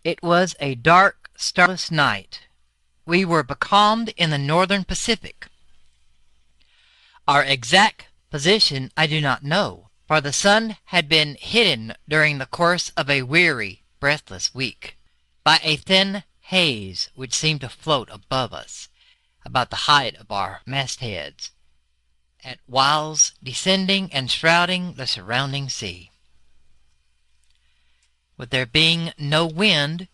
It was a dark, starless night. We were becalmed in the northern Pacific. Our exact position I do not know, for the sun had been hidden during the course of a weary, breathless week by a thin haze which seemed to float above us, about the height of our mastheads, at whiles descending and shrouding the surrounding sea. With there being no wind,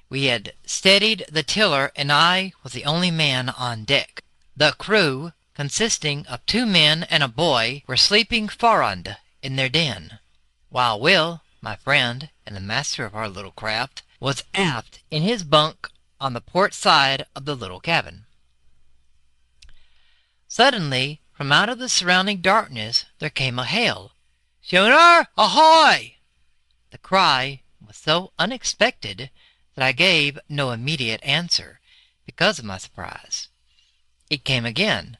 we had steadied the tiller, and I was the only man on deck. The crew, consisting of 2 men and a boy, were sleeping forrard in their den, while Will, my friend and the master of our little craft, was aft in his bunk on the port side of the little cabin. Suddenly, from out of the surrounding darkness, there came a hail. "Schooner, ahoy!" The cry was so unexpected that I gave no immediate answer, because of my surprise. It came again,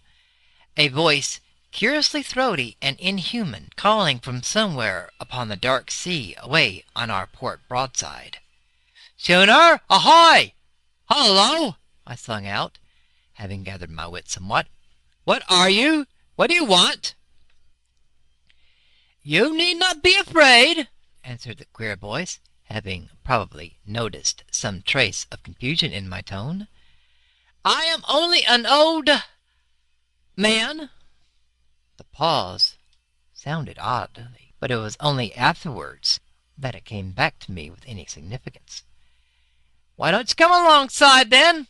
a voice curiously throaty and inhuman, calling from somewhere upon the dark sea away on our port broadside. "Schooner, ahoy!" "Hullo!" I sung out, having gathered my wits somewhat. "What are you? What do you want?" "You need not be afraid," answered the queer voice, having probably noticed some trace of confusion in my tone. "I am only an old man." The pause sounded oddly, but it was only afterwards that it came back to me with any significance. "Why don't you come alongside, then?"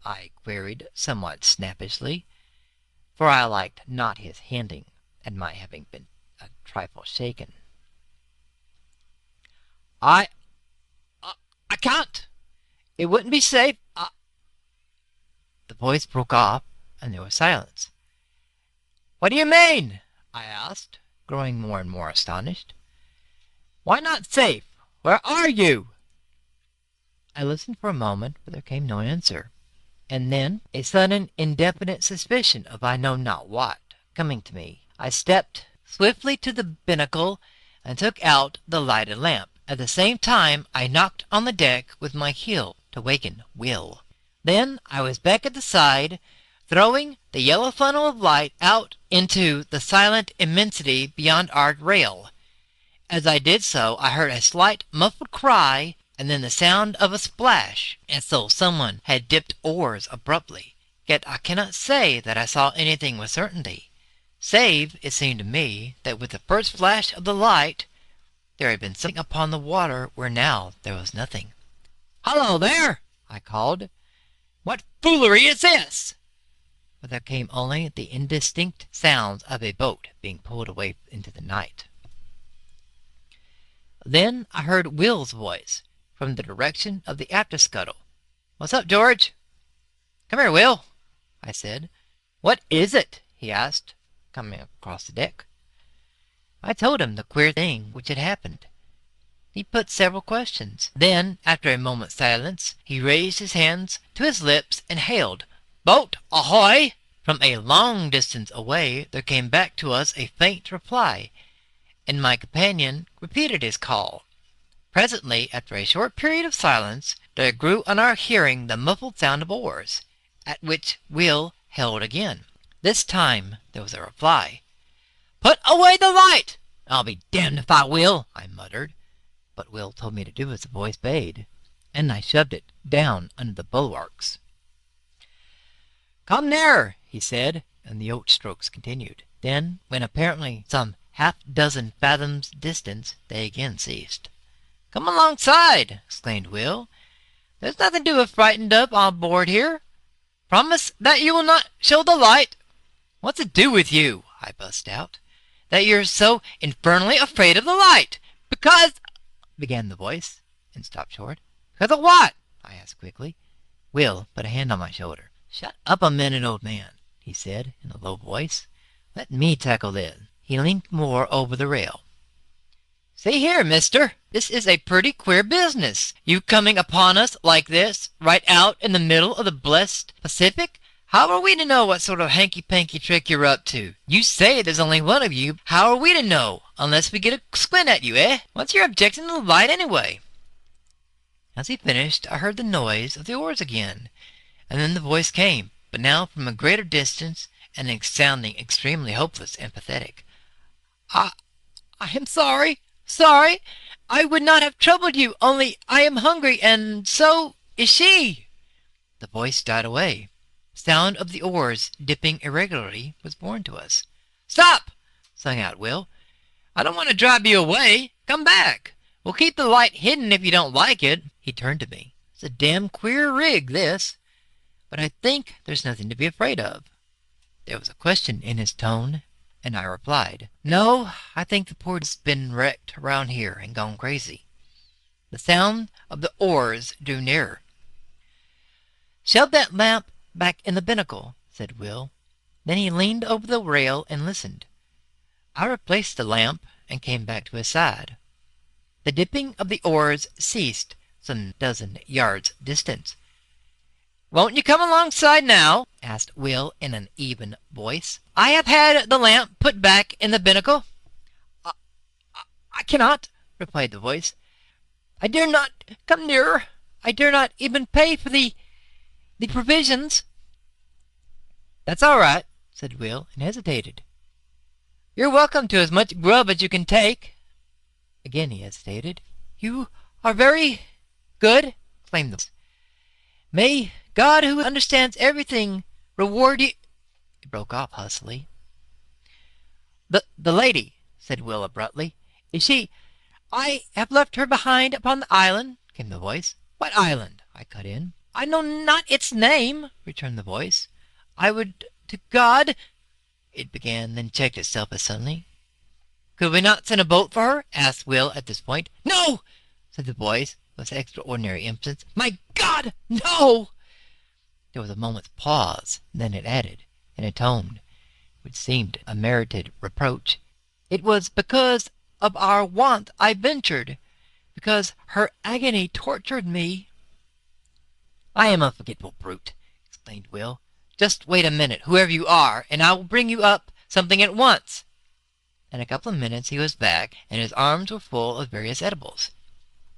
I queried somewhat snappishly, for I liked not his hinting at my having been a trifle shaken. I can't. It wouldn't be safe. The voice broke off, and there was silence. "What do you mean?" I asked, growing more and more astonished. "Why not safe? Where are you?" I listened for a moment, but there came no answer, and then a sudden indefinite suspicion of I know not what coming to me, I stepped swiftly to the binnacle and took out the lighted lamp. At the same time I knocked on the deck with my heel to waken Will. Then I was back at the side, throwing the yellow funnel of light out into the silent immensity beyond our rail. As I did so, I heard a slight muffled cry, and then the sound of a splash, as though someone had dipped oars abruptly. Yet I cannot say that I saw anything with certainty, save it seemed to me that with the first flash of the light there had been something upon the water where now there was nothing. "Hello there!" I called. "What foolery is this?" But there came only the indistinct sounds of a boat being pulled away into the night. Then I heard Will's voice from the direction of the after scuttle. "What's up, George?" "Come here, Will," I said. "What is it?" he asked, coming across the deck. I told him the queer thing which had happened. He put several questions. Then, after a moment's silence, he raised his hands to his lips and hailed, "Boat, ahoy!" From a long distance away there came back to us a faint reply, and my companion repeated his call. Presently, after a short period of silence, there grew on our hearing the muffled sound of oars, at which Will hailed again. This time there was a reply. "Put away the light!" "I'll be damned if I will," I muttered, but Will told me to do as the voice bade, and I shoved it down under the bulwarks. "Come nearer," he said, and the oat strokes continued. Then, when apparently some half-dozen fathoms distant, they again ceased. "Come alongside!" exclaimed Will. "There's nothing to be frightened of on board here. Promise that you will not show the light." "What's it do with you," I burst out, "that you're so infernally afraid of the light?" "Because—" began the voice, and stopped short. "Because of what?" I asked quickly. Will put a hand on my shoulder. "Shut up a minute, old man," he said in a low voice. "Let me tackle this." He leaned more over the rail. "See here, mister, this is a pretty queer business. You coming upon us like this, right out in the middle of the blessed Pacific. How are we to know what sort of hanky-panky trick you're up to? You say there's only one of you. How are we to know, unless we get a squint at you, eh? What's your objection to the light, anyway?" As he finished, I heard the noise of the oars again, and then the voice came, but now from a greater distance and sounding extremely hopeless and pathetic. I, I am sorry. I would not have troubled you, only I am hungry, and so is she. The voice died away. The sound of the oars dipping irregularly was borne to us. Stop! Sung out Will. I don't want to drive you away. Come back. We'll keep the light hidden if you don't like it. He turned to me. It's a damn queer rig, this. But I think there's nothing to be afraid of. There was a question in his tone, and I replied, No, I think the port's been wrecked around here and gone crazy. The sound of the oars drew nearer. Shove that lamp back in the binnacle, said Will. Then he leaned over the rail and listened. I replaced the lamp and came back to his side. The dipping of the oars ceased some dozen yards distant. Won't you come alongside now? Asked Will in an even voice. I have had the lamp put back in the binnacle. I cannot, replied the voice. I dare not come nearer. I dare not even pay for the provisions. That's all right, said Will, and hesitated. You're welcome to as much grub as you can take. Again he hesitated. You are very good, exclaimed the voice. May God, who understands everything, reward you. He broke off huskily. The lady, said Will abruptly. Is she? I have left her behind upon the island, came the voice. What island? I cut in. I know not its name, returned the voice. I would to God, it began, then checked itself as suddenly. Could we not send a boat for her? Asked Will at this point. No, said the voice with extraordinary emphasis. My God, no! There was a moment's pause, then it added, in a tone which seemed a merited reproach. It was because of our want I ventured, because her agony tortured me. I am a forgetful brute, exclaimed Will. Just wait a minute, whoever you are, and I will bring you up something at once. In a couple of minutes he was back, and his arms were full of various edibles.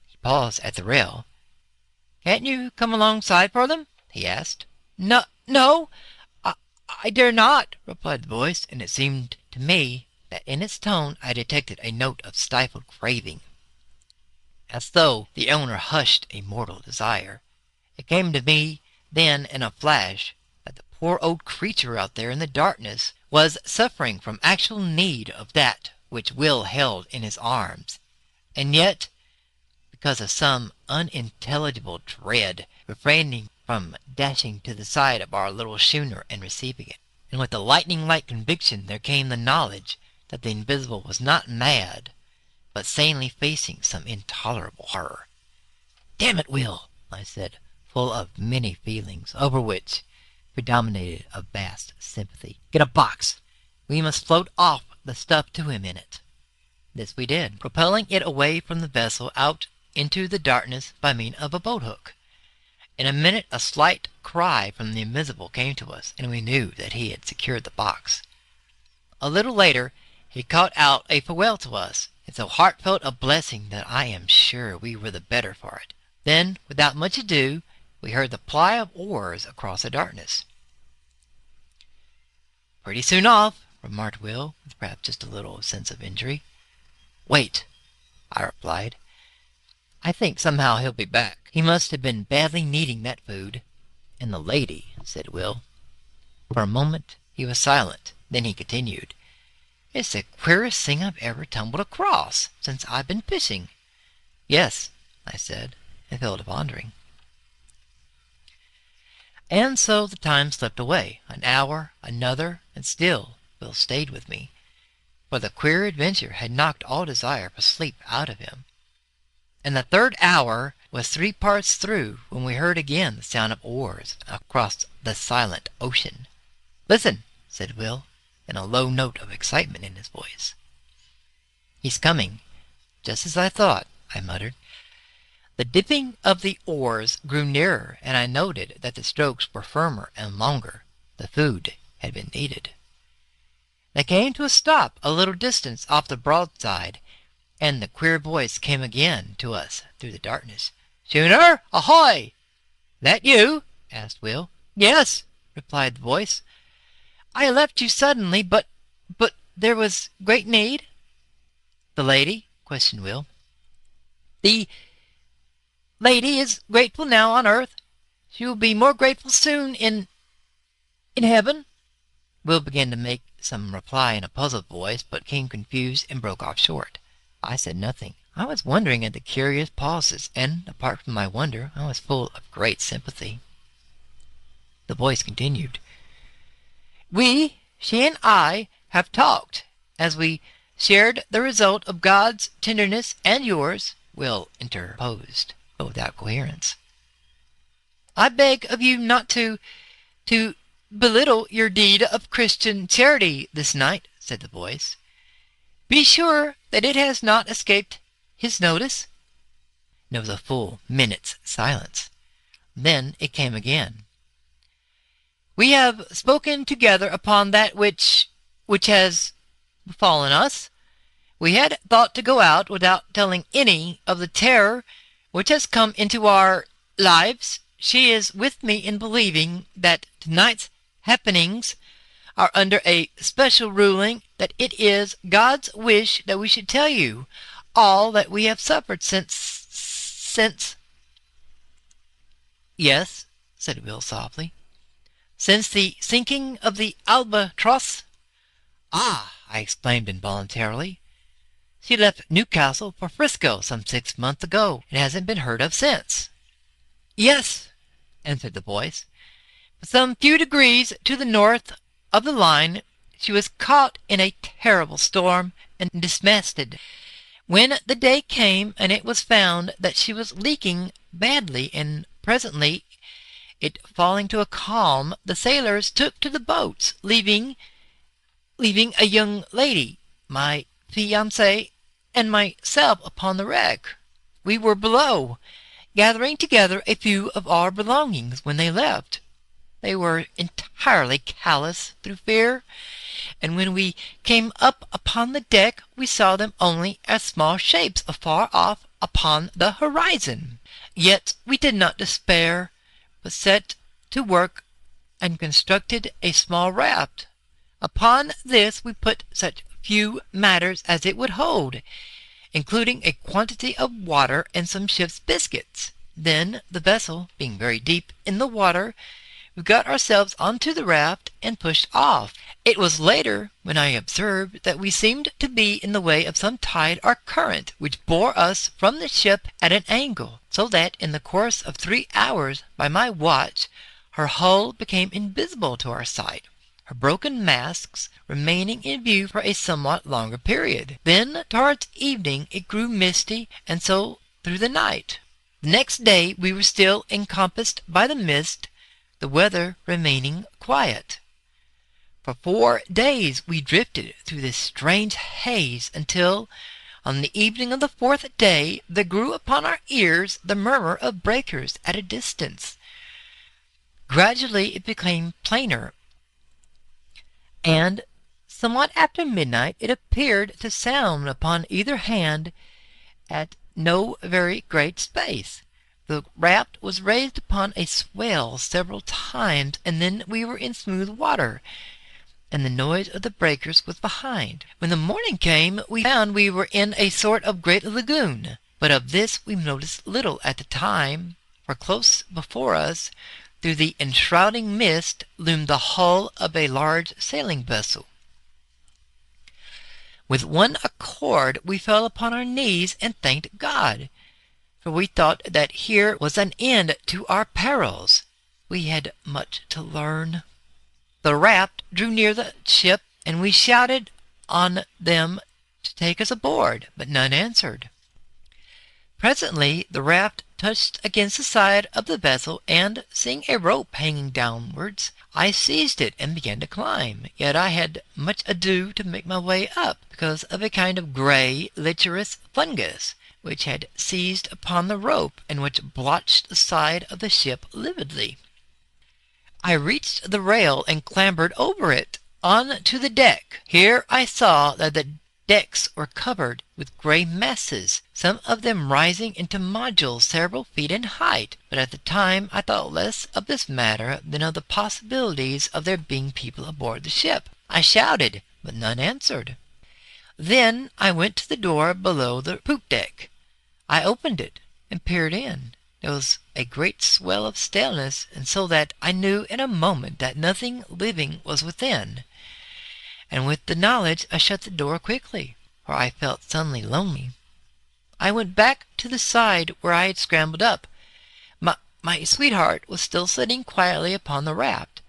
He paused at the rail. Can't you come alongside for them? He asked. No, I dare not, replied the voice, and it seemed to me that in its tone I detected a note of stifled craving, as though the owner hushed a mortal desire. It came to me then in a flash that the poor old creature out there in the darkness was suffering from actual need of that which Will held in his arms, and yet, because of some unintelligible dread, refraining from dashing to the side of our little schooner and receiving it. And with the lightning-like conviction there came the knowledge that the invisible was not mad, but sanely facing some intolerable horror. Damn it, Will, I said, full of many feelings, over which predominated a vast sympathy. Get a box. We must float off the stuff to him in it. This we did, propelling it away from the vessel out into the darkness by means of a boat-hook. In a minute a slight cry from the invisible came to us, and we knew that he had secured the box. A little later he caught out a farewell to us, and so heartfelt a blessing that I am sure we were the better for it. Then, without much ado, we heard the ply of oars across the darkness. Pretty soon off, remarked Will, with perhaps just a little sense of injury. Wait, I replied. I think somehow he'll be back. He must have been badly needing that food. And the lady, said Will. For a moment he was silent. Then he continued. It's the queerest thing I've ever tumbled across since I've been fishing. Yes, I said, and fell to pondering. And so the time slipped away. An hour, another, and still Will stayed with me, for the queer adventure had knocked all desire for sleep out of him. And the third hour was 3 parts through when we heard again the sound of oars across the silent ocean. Listen, said Will, in a low note of excitement in his voice. He's coming. Just as I thought, I muttered. The dipping of the oars grew nearer, and I noted that the strokes were firmer and longer. The food had been needed. They came to a stop a little distance off the broadside, and the queer voice came again to us through the darkness. Schooner, ahoy! That you?" asked Will. "Yes," replied the voice. "I left you suddenly, but there was great need." "The lady?" questioned Will. "The lady is grateful now on earth. She will be more grateful soon in heaven." Will began to make some reply in a puzzled voice, but became confused and broke off short. I said nothing. I was wondering at the curious pauses, and, apart from my wonder, I was full of great sympathy. The voice continued. She and I, have talked, as we shared the result of God's tenderness and yours," Will interposed, but without coherence. "I beg of you not to belittle your deed of Christian charity this night," said the voice. "Be sure that it has not escaped his notice." There was a full minute's silence. Then it came again. "We have spoken together upon that which has befallen us. We had thought to go out without telling any of the terror which has come into our lives. She is with me in believing that tonight's happenings are under a special ruling, that it is God's wish that we should tell you all that we have suffered since." "Yes," said Will softly. "Since the sinking of the Albatross." "Ah!" I exclaimed involuntarily. "She left Newcastle for Frisco some 6 months ago, and hasn't been heard of since." "Yes," answered the voice. "But some few degrees to the north of the line she was caught in a terrible storm and dismasted. When the day came and it was found that she was leaking badly, and presently it falling to a calm, the sailors took to the boats, leaving a young lady, my fiancée, and myself upon the wreck. We were below, gathering together a few of our belongings when they left. They were entirely callous through fear, and when we came up upon the deck we saw them only as small shapes afar off upon the horizon. Yet we did not despair, but set to work and constructed a small raft. Upon this we put such few matters as it would hold, including a quantity of water and some ship's biscuits. Then, the vessel being very deep in the water, we got ourselves onto the raft and pushed off. It was later when I observed that we seemed to be in the way of some tide or current, which bore us from the ship at an angle, so that in the course of 3 hours by my watch her hull became invisible to our sight, her broken masts remaining in view for a somewhat longer period. Then towards evening it grew misty, and so through the night. The next day we were still encompassed by the mist, the weather remaining quiet. For 4 days we drifted through this strange haze, until on the evening of the 4th day there grew upon our ears the murmur of breakers at a distance. Gradually it became plainer, and somewhat after midnight it appeared to sound upon either hand at no very great space. The raft was raised upon a swell several times, and then we were in smooth water, and the noise of the breakers was behind. When the morning came, we found we were in a sort of great lagoon, but of this we noticed little at the time, for close before us, through the enshrouding mist, loomed the hull of a large sailing vessel. With one accord we fell upon our knees and thanked God, for we thought that here was an end to our perils. We had much to learn. The raft drew near the ship, and we shouted on them to take us aboard, but none answered. Presently the raft touched against the side of the vessel, and, seeing a rope hanging downwards, I seized it and began to climb. Yet I had much ado to make my way up, because of a kind of grey, licherous fungus which had seized upon the rope, and which blotched the side of the ship lividly. I reached the rail and clambered over it on to the deck. Here I saw that the decks were covered with gray masses, some of them rising into modules several feet in height, but at the time I thought less of this matter than of the possibilities of there being people aboard the ship. I shouted, but none answered. Then I went to the door below the poop deck. I opened it and peered in. There was a great swell of staleness, and so that I knew in a moment that nothing living was within. And with the knowledge I shut the door quickly, for I felt suddenly lonely. I went back to the side where I had scrambled up. My sweetheart was still sitting quietly upon the raft.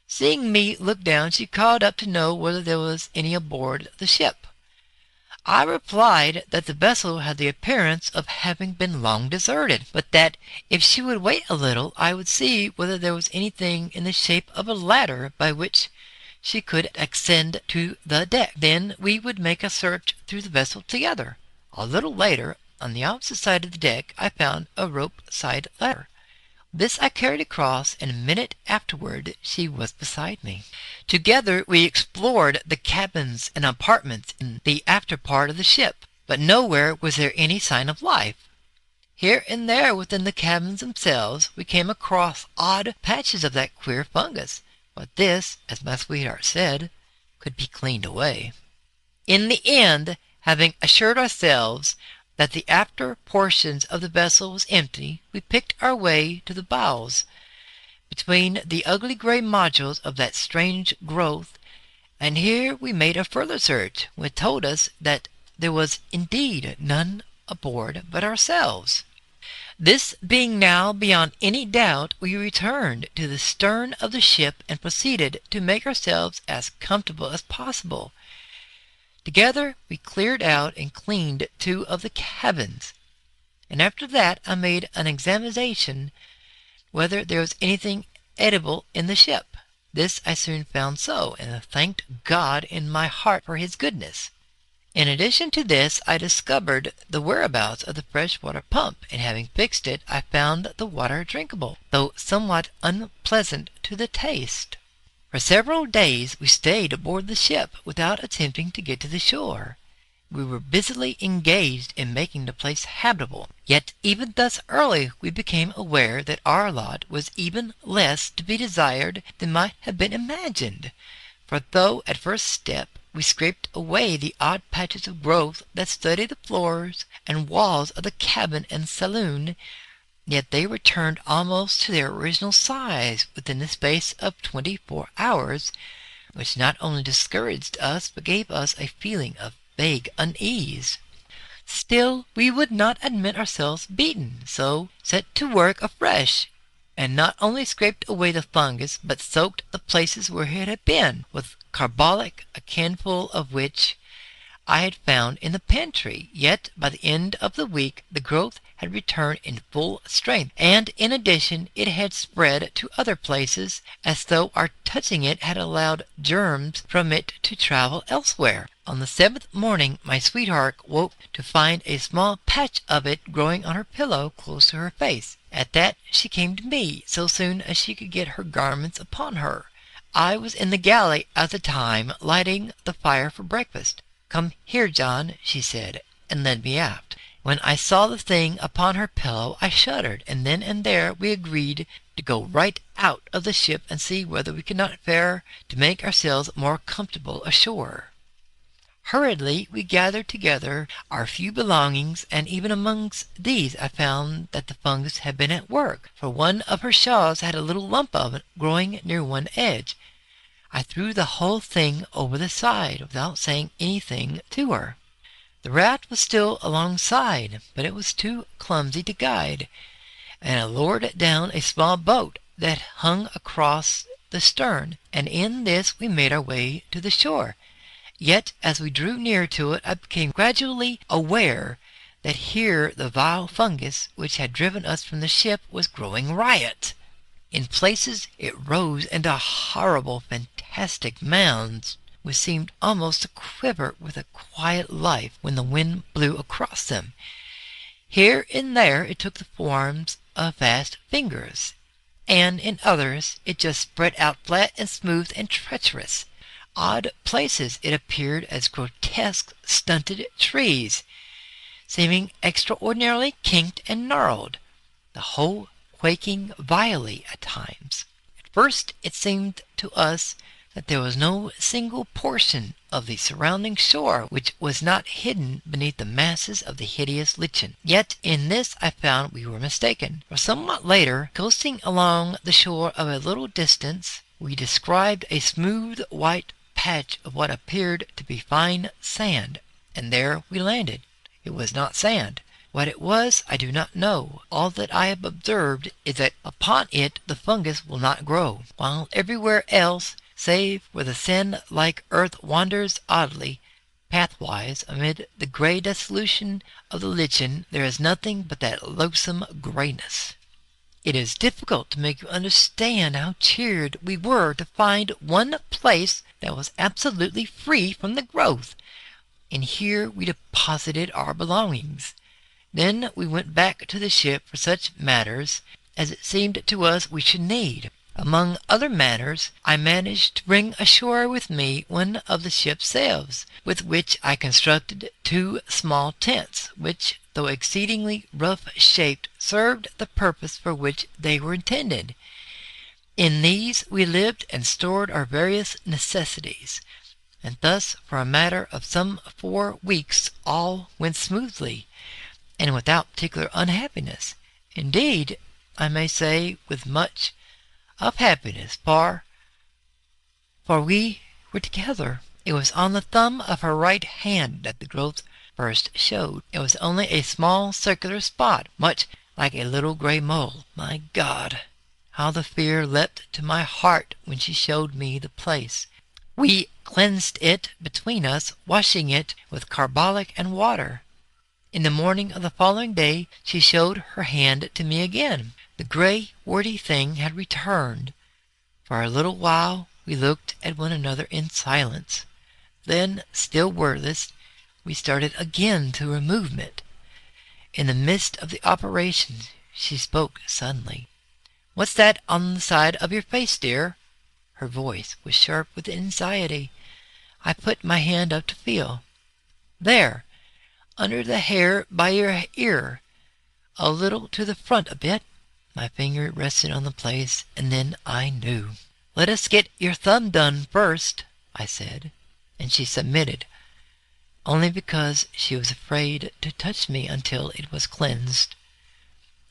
Seeing me look down, she called up to know whether there was any aboard the ship. I replied that the vessel had the appearance of having been long deserted, but that if she would wait a little I would see whether there was anything in the shape of a ladder by which she could ascend to the deck. Then we would make a search through the vessel together. A little later, on the opposite side of the deck, I found a rope-side ladder. This I carried across, and a minute afterward she was beside me. Together we explored the cabins and apartments in the after part of the ship, but nowhere was there any sign of life. Here and there within the cabins themselves we came across odd patches of that queer fungus, but this, as my sweetheart said, could be cleaned away. In the end, having assured ourselves that the after portions of the vessel was empty, we picked our way to the bows, between the ugly gray modules of that strange growth, and here we made a further search, which told us that there was indeed none aboard but ourselves. This being now beyond any doubt, we returned to the stern of the ship and proceeded to make ourselves as comfortable as possible. Together we cleared out and cleaned 2 of the cabins, and after that I made an examination whether there was anything edible in the ship. This I soon found so, and I thanked God in my heart for his goodness. In addition to this, I discovered the whereabouts of the freshwater pump, and having fixed it, I found the water drinkable, though somewhat unpleasant to the taste. For several days we stayed aboard the ship without attempting to get to the shore. We were busily engaged in making the place habitable, yet even thus early we became aware that our lot was even less to be desired than might have been imagined, for though at first step we scraped away the odd patches of growth that studded the floors and walls of the cabin and saloon, yet they returned almost to their original size within the space of 24 hours, which not only discouraged us but gave us a feeling of vague unease. Still we would not admit ourselves beaten, so set to work afresh, and not only scraped away the fungus, but soaked the places where it had been with carbolic, a canful of which I had found in the pantry. Yet by the end of the week the growth had returned in full strength, and in addition it had spread to other places, as though our touching it had allowed germs from it to travel elsewhere. On the 7th morning my sweetheart woke to find a small patch of it growing on her pillow close to her face. At that she came to me, so soon as she could get her garments upon her. I was in the galley at the time, lighting the fire for breakfast. "Come here, John," she said, and led me aft. When I saw the thing upon her pillow I shuddered, and then and there we agreed to go right out of the ship and see whether we could not fare to make ourselves more comfortable ashore. Hurriedly we gathered together our few belongings, and even amongst these I found that the fungus had been at work, for one of her shawls had a little lump of it growing near one edge. I threw the whole thing over the side without saying anything to her. The raft was still alongside, but it was too clumsy to guide, and I lowered down a small boat that hung across the stern, and in this we made our way to the shore. Yet as we drew near to it I became gradually aware that here the vile fungus which had driven us from the ship was growing riot. In places it rose into horrible fantastic mounds, which seemed almost to quiver with a quiet life when the wind blew across them. Here and there it took the forms of vast fingers, and in others it just spread out flat and smooth and treacherous. odd places it appeared as grotesque, stunted trees, seeming extraordinarily kinked and gnarled, the whole quaking vilely at times. At first it seemed to us that there was no single portion of the surrounding shore which was not hidden beneath the masses of the hideous lichen. Yet in this I found we were mistaken, for somewhat later, coasting along the shore of a little distance, we descried a smooth white patch of what appeared to be fine sand, and there we landed. It was not sand. What it was I do not know. All that I have observed is that upon it the fungus will not grow, while everywhere else, save where the sand-like earth wanders oddly, pathwise, amid the grey dissolution of the lichen, there is nothing but that loathsome greyness. It is difficult to make you understand how cheered we were to find one place that was absolutely free from the growth, and here we deposited our belongings. Then we went back to the ship for such matters as it seemed to us we should need. Among other matters, I managed to bring ashore with me one of the ship's sails, with which I constructed 2 small tents, which, though exceedingly rough-shaped, served the purpose for which they were intended. In these we lived and stored our various necessities, and thus for a matter of some 4 weeks all went smoothly, and without particular unhappiness. Indeed, I may say with much of happiness, for we were together. It was on the thumb of her right hand that the growth first showed. It was only a small circular spot, much like a little gray mole. My God, how the fear leapt to my heart when she showed me the place. We cleansed it between us, washing it with carbolic and water. In the morning of the following day she showed her hand to me again. The grey, warty thing had returned. For a little while we looked at one another in silence. Then, still wordless, we started again to her movement. In the midst of the operation she spoke suddenly. "What's that on the side of your face, dear?" Her voice was sharp with anxiety. I put my hand up to feel. "There, under the hair by your ear, a little to the front a bit." My finger rested on the place, and then I knew. "Let us get your thumb done first," I said, and she submitted, only because she was afraid to touch me until it was cleansed.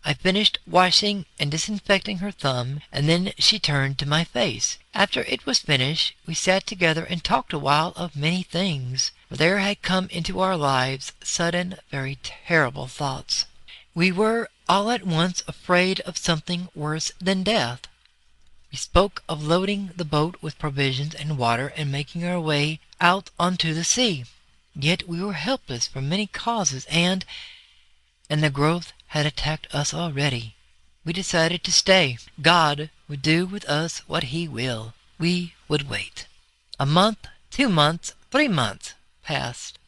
I finished washing and disinfecting her thumb, and then she turned to my face. After it was finished, we sat together and talked a while of many things, for there had come into our lives sudden, very terrible thoughts. We were all at once afraid of something worse than death. We spoke of loading the boat with provisions and water and making our way out onto the sea. Yet we were helpless from many causes, and the growth had attacked us already. We decided to stay. God would do with us what He will. We would wait. A month, 2 months, 3 months passed,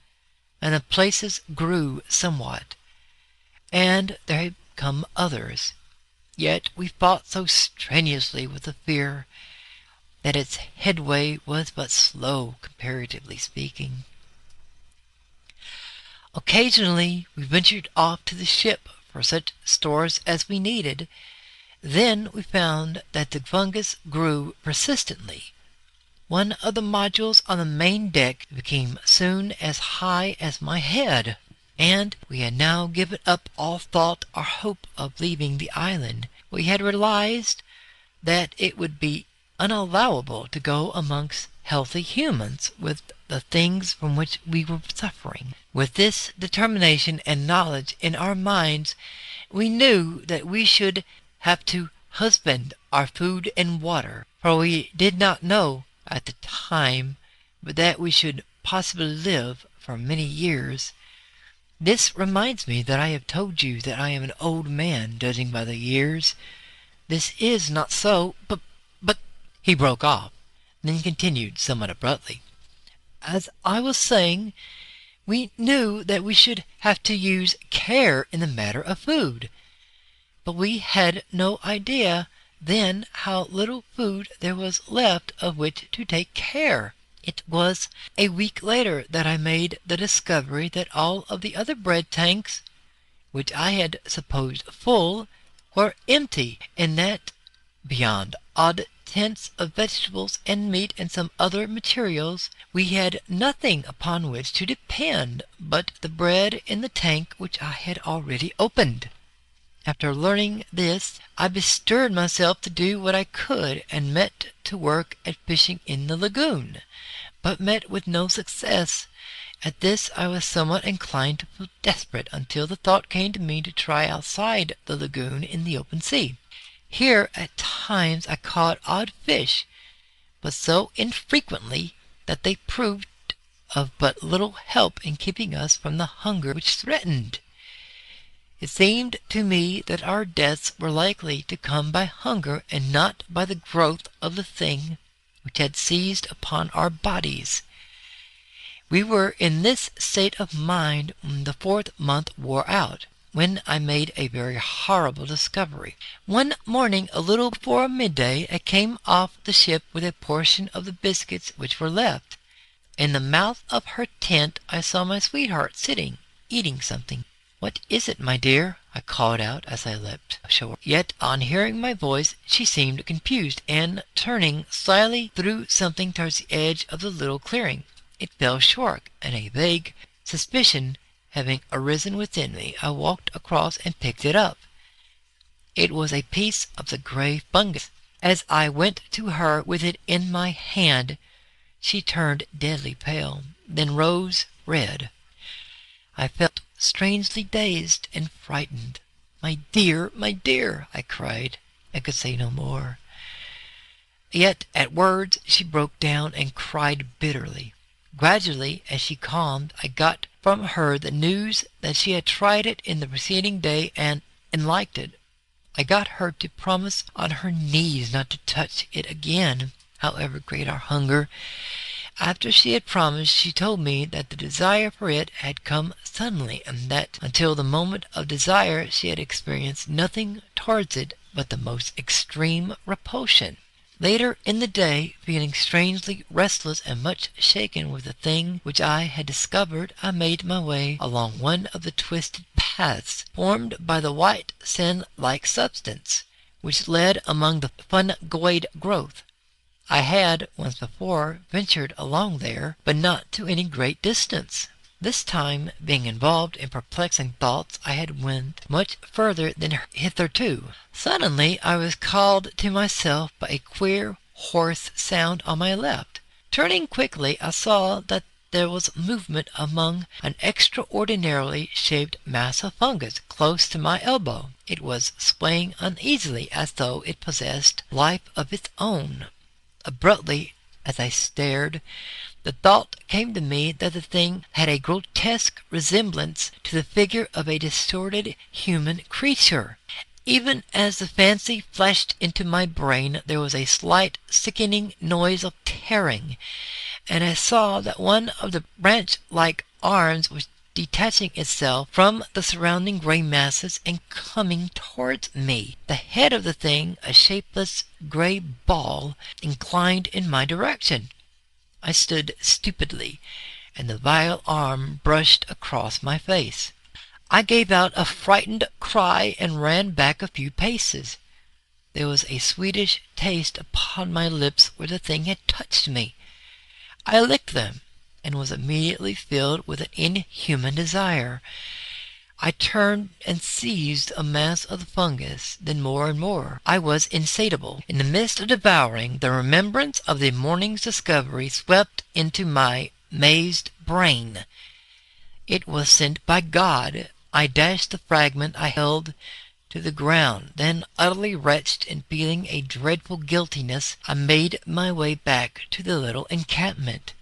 and the places grew somewhat, and there had come others. Yet we fought so strenuously with the fear that its headway was but slow, comparatively speaking. Occasionally we ventured off to the ship for such stores as we needed. Then we found that the fungus grew persistently. One of the modules on the main deck became soon as high as my head, and we had now given up all thought or hope of leaving the island. We had realized that it would be unallowable to go amongst healthy humans with the things from which we were suffering. With this determination and knowledge in our minds, we knew that we should have to husband our food and water, for we did not know at the time but that we should possibly live for many years. This reminds me that I have told you that I am an old man, judging by the years. This is not so, but he broke off, then continued somewhat abruptly. As I was saying, we knew that we should have to use care in the matter of food, but we had no idea then how little food there was left of which to take care. It was a week later that I made the discovery that all of the other bread tanks, which I had supposed full, were empty, and that, beyond odd tints of vegetables and meat and some other materials, we had nothing upon which to depend but the bread in the tank which I had already opened. After learning this, I bestirred myself to do what I could, and met to work at fishing in the lagoon, but met with no success. At this I was somewhat inclined to feel desperate, until the thought came to me to try outside the lagoon in the open sea. Here at times I caught odd fish, but so infrequently that they proved of but little help in keeping us from the hunger which threatened. It seemed to me that our deaths were likely to come by hunger and not by the growth of the thing which had seized upon our bodies. We were in this state of mind when the 4th month wore out, when I made a very horrible discovery. One morning, a little before midday, I came off the ship with a portion of the biscuits which were left. In the mouth of her tent I saw my sweetheart sitting, eating something. "What is it, my dear?" I called out as I leapt ashore. Yet on hearing my voice she seemed confused, and turning slyly threw something towards the edge of the little clearing. It fell short, and a vague suspicion having arisen within me, I walked across and picked it up. It was a piece of the gray fungus. As I went to her with it in my hand, she turned deadly pale, then rose red. I felt strangely dazed and frightened. My dear," I cried. I could say no more. Yet at words she broke down and cried bitterly. Gradually, as she calmed, I got from her the news that she had tried it in the preceding day and liked it. I got her to promise on her knees not to touch it again, however great our hunger. After she had promised, she told me that the desire for it had come suddenly, and that until the moment of desire she had experienced nothing towards it but the most extreme repulsion. Later in the day, feeling strangely restless and much shaken with the thing which I had discovered, I made my way along one of the twisted paths formed by the white sand-like substance which led among the fungoid growth. I had once before ventured along there, but not to any great distance. This time, being involved in perplexing thoughts, I had went much further than hitherto. Suddenly I was called to myself by a queer, hoarse sound on my left. Turning quickly, I saw that there was movement among an extraordinarily shaped mass of fungus close to my elbow. It was swaying uneasily as though it possessed life of its own. Abruptly, as I stared, the thought came to me that the thing had a grotesque resemblance to the figure of a distorted human creature. Even as the fancy flashed into my brain, there was a slight sickening noise of tearing, and I saw that one of the branch-like arms was detaching itself from the surrounding gray masses and coming towards me. The head of the thing, a shapeless gray ball, inclined in my direction. I stood stupidly, and the vile arm brushed across my face. I gave out a frightened cry and ran back a few paces. There was a sweetish taste upon my lips where the thing had touched me. I licked them, and was immediately filled with an inhuman desire. I turned and seized a mass of the fungus, then more and more. I was insatiable. In the midst of devouring, the remembrance of the morning's discovery swept into my mazed brain. It was sent by God. I dashed the fragment I held to the ground. Then, utterly wretched and feeling a dreadful guiltiness, I made my way back to the little encampment.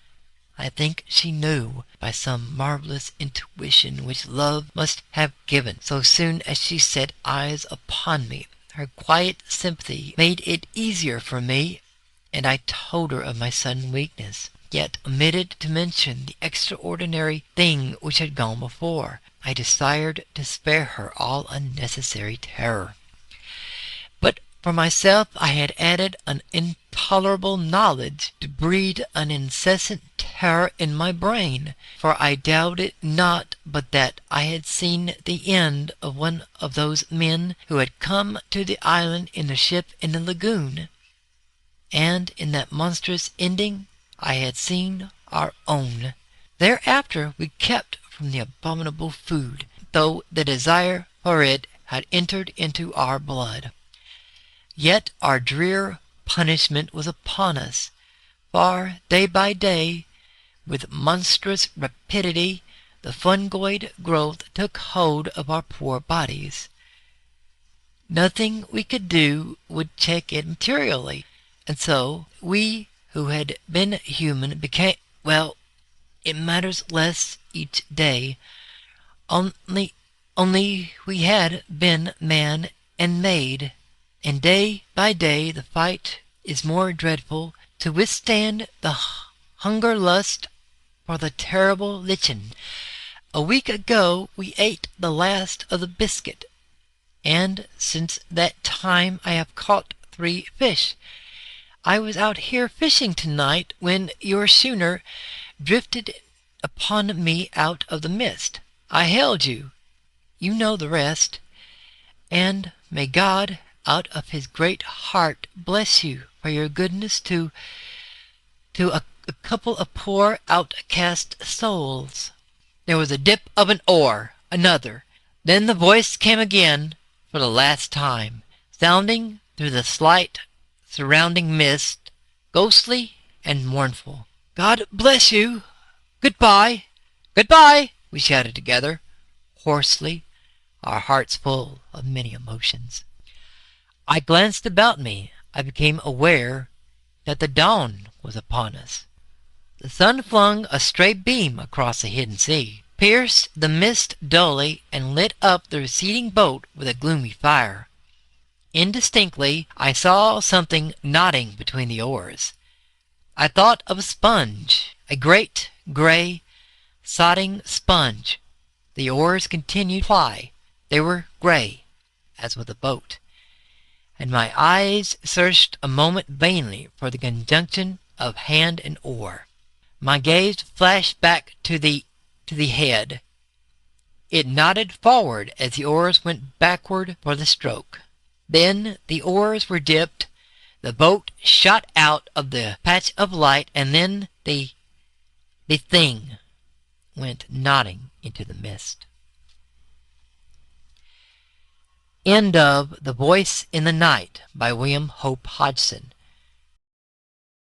I think she knew, by some marvelous intuition which love must have given, so soon as she set eyes upon me. Her quiet sympathy made it easier for me, and I told her of my sudden weakness, yet omitted to mention the extraordinary thing which had gone before. I desired to spare her all unnecessary terror. But For myself, I had added an intolerable knowledge to breed an incessant terror in my brain, for I doubted not but that I had seen the end of one of those men who had come to the island in the ship in the lagoon, and in that monstrous ending I had seen our own. Thereafter we kept from the abominable food, though the desire for it had entered into our blood. Yet our drear punishment was upon us, for day by day, with monstrous rapidity, the fungoid growth took hold of our poor bodies. Nothing we could do would check it materially, and so we who had been human became, well, it matters less each day, only we had been man and maid. And day by day the fight is more dreadful to withstand the hunger lust for the terrible lichen. A week ago we ate the last of the biscuit, and since that time I have caught 3 fish. I was out here fishing tonight when your schooner drifted upon me out of the mist. I held you. You know the rest. And may God out of his great heart bless you for your goodness to a couple of poor outcast souls. There was a dip of an oar, another. Then the voice came again for the last time, sounding through the slight surrounding mist, ghostly and mournful. God bless you. Goodbye. Goodbye, we shouted together, hoarsely, our hearts full of many emotions. I glanced about me. I became aware that the dawn was upon us. The sun flung a stray beam across the hidden sea, pierced the mist dully, and lit up the receding boat with a gloomy fire. Indistinctly, I saw something nodding between the oars. I thought of a sponge, a great, gray, sodding sponge. The oars continued to ply. They were gray, as with the boat, and my eyes searched a moment vainly for the conjunction of hand and oar. My gaze flashed back to the head. It nodded forward as the oars went backward for the stroke. Then the oars were dipped, the boat shot out of the patch of light, and then the thing went nodding into the mist. End of The Voice in the Night by William Hope Hodgson.